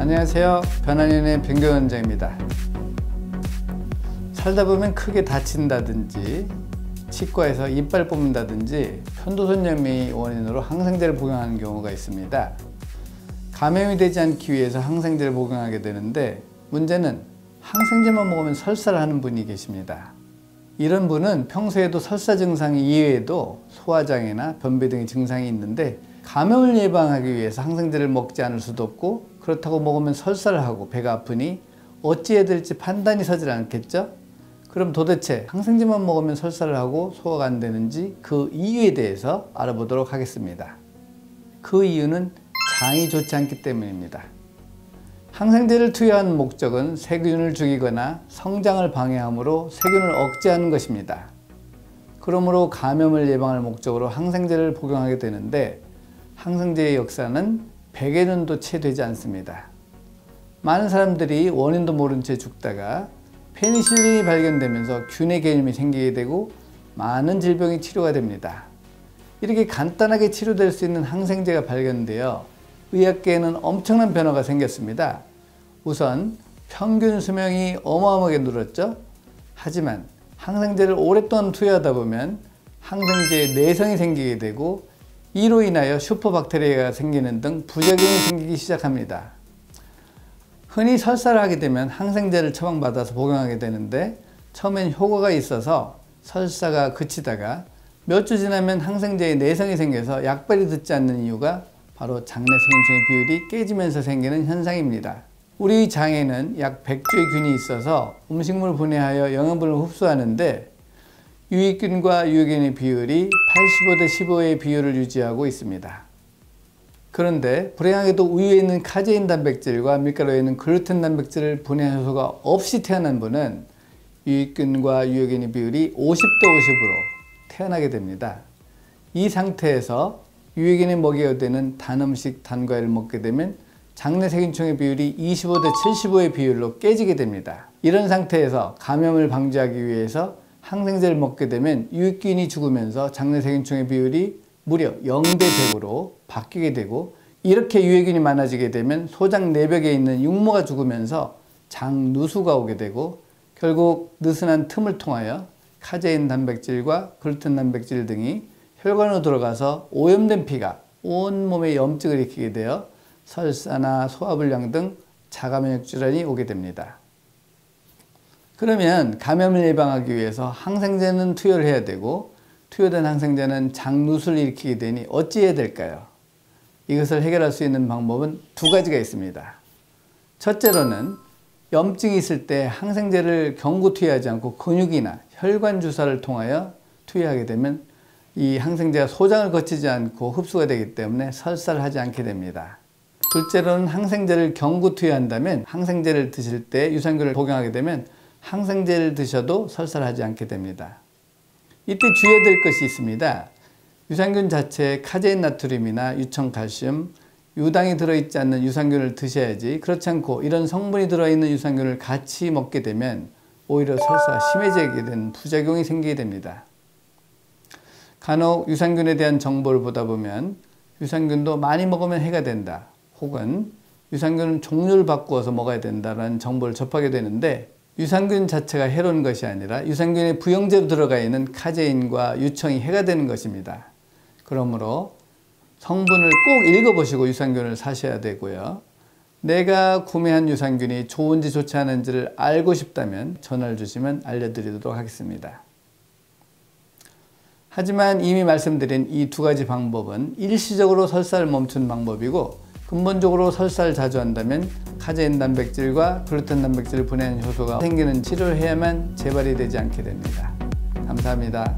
안녕하세요. 변한연의 변경원장입니다. 살다 보면 크게 다친다든지 치과에서 이빨 뽑는다든지 편도선염이 원인으로 항생제를 복용하는 경우가 있습니다. 감염이 되지 않기 위해서 항생제를 복용하게 되는데, 문제는 항생제만 먹으면 설사를 하는 분이 계십니다. 이런 분은 평소에도 설사 증상 이외에도 소화장애나 변비 등의 증상이 있는데, 감염을 예방하기 위해서 항생제를 먹지 않을 수도 없고, 그렇다고 먹으면 설사를 하고 배가 아프니 어찌해야 될지 판단이 서질 않겠죠? 그럼 도대체 항생제만 먹으면 설사를 하고 소화가 안 되는지 그 이유에 대해서 알아보도록 하겠습니다. 그 이유는 장이 좋지 않기 때문입니다. 항생제를 투여하는 목적은 세균을 죽이거나 성장을 방해하므로 세균을 억제하는 것입니다. 그러므로 감염을 예방할 목적으로 항생제를 복용하게 되는데, 항생제의 역사는 100여 년도 채 되지 않습니다. 많은 사람들이 원인도 모른 채 죽다가 페니실린이 발견되면서 균의 개념이 생기게 되고 많은 질병이 치료가 됩니다. 이렇게 간단하게 치료될 수 있는 항생제가 발견되어 의학계에는 엄청난 변화가 생겼습니다. 우선 평균 수명이 어마어마하게 늘었죠. 하지만 항생제를 오랫동안 투여하다 보면 항생제에 내성이 생기게 되고, 이로 인하여 슈퍼박테리아가 생기는 등 부작용이 생기기 시작합니다. 흔히 설사를 하게 되면 항생제를 처방받아서 복용하게 되는데, 처음엔 효과가 있어서 설사가 그치다가 몇 주 지나면 항생제에 내성이 생겨서 약발이 듣지 않는 이유가 바로 장내 세균층의 비율이 깨지면서 생기는 현상입니다. 우리 장에는 약 100조의 균이 있어서 음식물을 분해하여 영양분을 흡수하는데, 유익균과 유해균의 비율이 85대 15의 비율을 유지하고 있습니다. 그런데 불행하게도 우유에 있는 카제인 단백질과 밀가루에 있는 글루텐 단백질을 분해할 효소가 없이 태어난 분은 유익균과 유해균의 비율이 50대 50으로 태어나게 됩니다. 이 상태에서 유해균이 먹이가 되는 단음식, 단과일을 먹게 되면 장내 세균층의 비율이 25대 75의 비율로 깨지게 됩니다. 이런 상태에서 감염을 방지하기 위해서 항생제를 먹게 되면 유익균이 죽으면서 장내 세균층의 비율이 무려 0대 100으로 바뀌게 되고, 이렇게 유해균이 많아지게 되면 소장 내벽에 있는 육모가 죽으면서 장누수가 오게 되고, 결국 느슨한 틈을 통하여 카제인 단백질과 글루텐 단백질 등이 혈관으로 들어가서 오염된 피가 온몸에 염증을 일으키게 되어 설사나 소화불량 등 자가면역 질환이 오게 됩니다. 그러면 감염을 예방하기 위해서 항생제는 투여를 해야 되고, 투여된 항생제는 장누수를 일으키게 되니 어찌해야 될까요? 이것을 해결할 수 있는 방법은 두 가지가 있습니다. 첫째로는 염증이 있을 때 항생제를 경구 투여하지 않고 근육이나 혈관 주사를 통하여 투여하게 되면 이 항생제가 소장을 거치지 않고 흡수가 되기 때문에 설사를 하지 않게 됩니다. 둘째로는 항생제를 경구 투여한다면, 항생제를 드실 때 유산균을 복용하게 되면 항생제를 드셔도 설사를 하지 않게 됩니다. 이때 주의해야 될 것이 있습니다. 유산균 자체에 카제인 나트륨이나 유청칼슘, 유당이 들어있지 않는 유산균을 드셔야지, 그렇지 않고 이런 성분이 들어있는 유산균을 같이 먹게 되면 오히려 설사가 심해지게 되는 부작용이 생기게 됩니다. 간혹 유산균에 대한 정보를 보다 보면 유산균도 많이 먹으면 해가 된다, 혹은 유산균은 종류를 바꾸어서 먹어야 된다는 정보를 접하게 되는데, 유산균 자체가 해로운 것이 아니라 유산균의 부영제로 들어가 있는 카제인과 유청이 해가 되는 것입니다. 그러므로 성분을 꼭 읽어보시고 유산균을 사셔야 되고요. 내가 구매한 유산균이 좋은지 좋지 않은지를 알고 싶다면 전화를 주시면 알려드리도록 하겠습니다. 하지만 이미 말씀드린 이 두 가지 방법은 일시적으로 설사를 멈추는 방법이고, 근본적으로 설사를 자주 한다면 카제인 단백질과 글루텐 단백질을 분해하는 효소가 생기는 치료를 해야만 재발이 되지 않게 됩니다. 감사합니다.